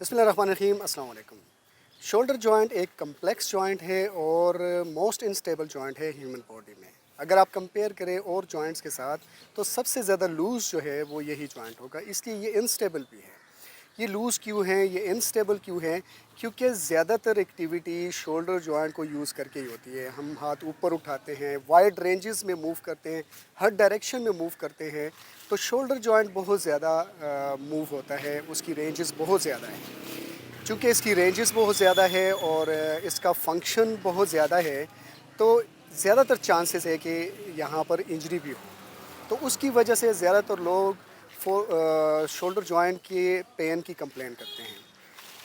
बिस्मिल्लाहिर्रहमानिर्रहीम, अस्सलाम वालेकुम। शोल्डर जॉइंट एक कम्प्लेक्स जॉइंट है और मोस्ट इनस्टेबल जॉइंट है ह्यूमन बॉडी में। अगर आप कंपेयर करें और जॉइंट्स के साथ तो सबसे ज़्यादा लूज़ जो है वो यही जॉइंट होगा, इसलिए ये इनस्टेबल भी है। ये लूज़ क्यों है, ये इनस्टेबल क्यों है? क्योंकि ज़्यादातर एक्टिविटी शोल्डर जॉइंट को यूज़ करके ही होती है। हम हाथ ऊपर उठाते हैं, वाइड रेंजेस में मूव करते हैं, हर डायरेक्शन में मूव करते हैं, तो शोल्डर जॉइंट बहुत ज़्यादा मूव होता है, उसकी रेंजेस बहुत ज़्यादा हैं। चूँकि इसकी रेंजेस बहुत ज़्यादा है और इसका फंक्शन बहुत ज़्यादा है, तो ज़्यादातर चांसेस है कि यहाँ पर इंजरी भी हो। तो उसकी वजह से ज़्यादातर लोग शोल्डर जॉइंट के पेन की कंप्लेन करते हैं।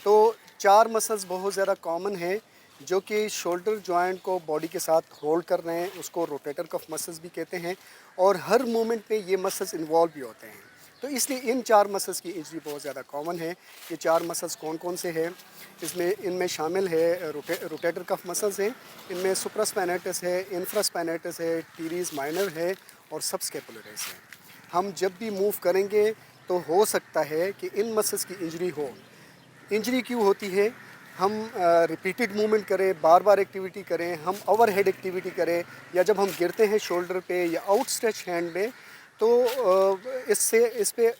तो 4 मसल्स बहुत ज़्यादा कॉमन हैं जो कि शोल्डर जॉइंट को बॉडी के साथ होल्ड कर रहे हैं, उसको रोटेटर कफ मसल्स भी कहते हैं, और हर मूवमेंट में ये मसल्स इन्वॉल्व भी होते हैं। तो इसलिए इन 4 मसल्स की इंजरी बहुत ज़्यादा कॉमन है। ये 4 मसल्स कौन कौन से हैं? इनमें शामिल है रोटेटर कफ मसल्स हैं, इनमें सुप्रास्पाइनेटस है, इंफ्रास्पाइनेटस है, टीरीज माइनर है और सबस्कैपुलरिस है। हम जब भी मूव करेंगे तो हो सकता है कि इन मसल्स की इंजरी हो। इंजरी क्यों होती है? हम रिपीटेड मूवमेंट करें, बार बार एक्टिविटी करें, हम ओवरहेड एक्टिविटी करें, या जब हम गिरते हैं शोल्डर पे या आउटस्ट्रेच हैंड में, तो इस पे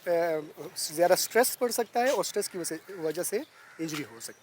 ज़्यादा स्ट्रेस पड़ सकता है और स्ट्रेस की वजह से इंजरी हो सकती है।